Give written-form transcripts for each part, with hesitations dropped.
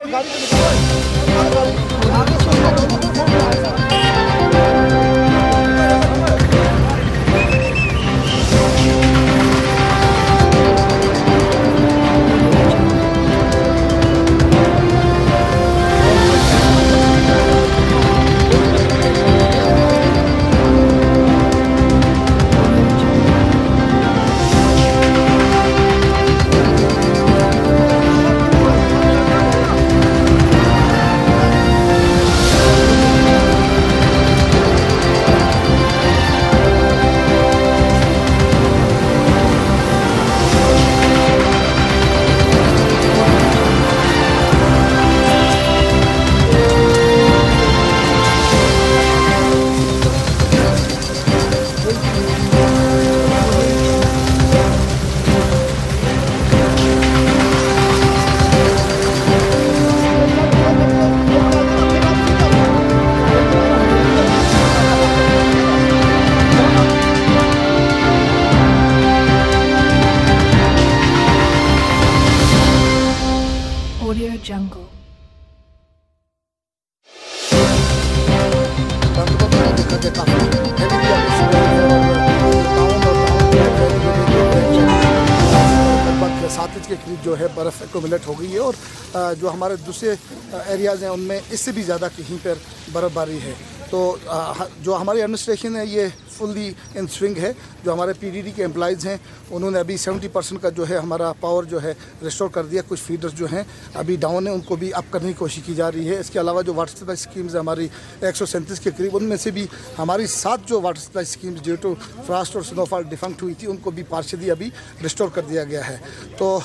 Jungle. के करीब जो है बर्फ़ एक्यूमुलेट हो गई है और जो हमारे दूसरे एरियाज़ हैं उनमें इससे भी ज़्यादा कहीं पर बर्फ़बारी है। तो जो हमारी एडमिनिस्ट्रेशन है ये फुल्ली इन स्विंग है। जो हमारे पीडीडी के एम्प्लॉइज़ हैं उन्होंने अभी 70% का जो है हमारा पावर जो है रिस्टोर कर दिया। कुछ फीडर्स जो हैं अभी डाउन है उनको भी अप करने की कोशिश की जा रही है। इसके अलावा जो वाटर सप्लाई स्कीम्स हमारी 137 के करीब, उनमें से भी हमारी 7 जो water supply schemes due to frost और स्नोफॉल डिफंक्ट हुई थी उनको भी पार्शियली अभी रिस्टोर कर दिया गया है। तो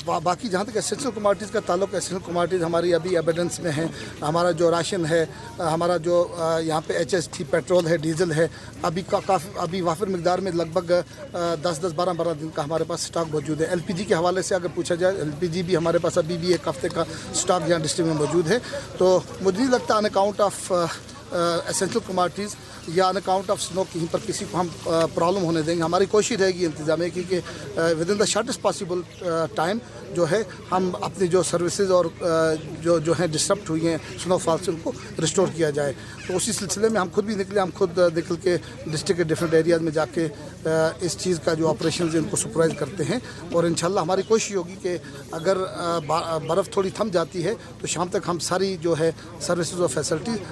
बाकी जहाँ तक एसेंशियल कमोडिटीज़ का ताल्लुक, एसेंशियल कमोडिटीज़ हमारी अभी एविडेंस में हैं। हमारा जो राशन है, हमारा जो यहाँ पे HST पेट्रोल है, डीजल है, अभी वाफिर मिकदार में लगभग 10-12 दिन का हमारे पास स्टॉक मौजूद है। LPG के हवाले से अगर पूछा जाए, LPG भी हमारे पास अभी भी 1 हफ्ते का स्टॉक यहाँ डिस्ट्रिक्ट में मौजूद है। तो मुझे नहीं लगता on account of essential commodities या ऑन अकाउंट ऑफ स्नो कहीं पर किसी को हम प्रॉब्लम होने देंगे। हमारी कोशिश रहेगी इंतजाम है कि with in the shortest possible time जो है हम अपनी जो सर्विसेज और जो हैं डिस्टर्ब हुई हैं स्नोफॉल से उनको रिस्टोर किया जाए। तो उसी सिलसिले में हम खुद भी निकले। हम खुद निकल के डिस्ट्रिक्ट के डिफरेंट एरियाज़ में जाके इस चीज़ का जो ऑपरेशन है उनको सुपरवाइज करते हैं। और इंशाल्लाह हमारी कोशिश होगी कि अगर बर्फ़ थोड़ी थम जाती है तो शाम तक हम सारी जो है सर्विसेज और फैसिलिटी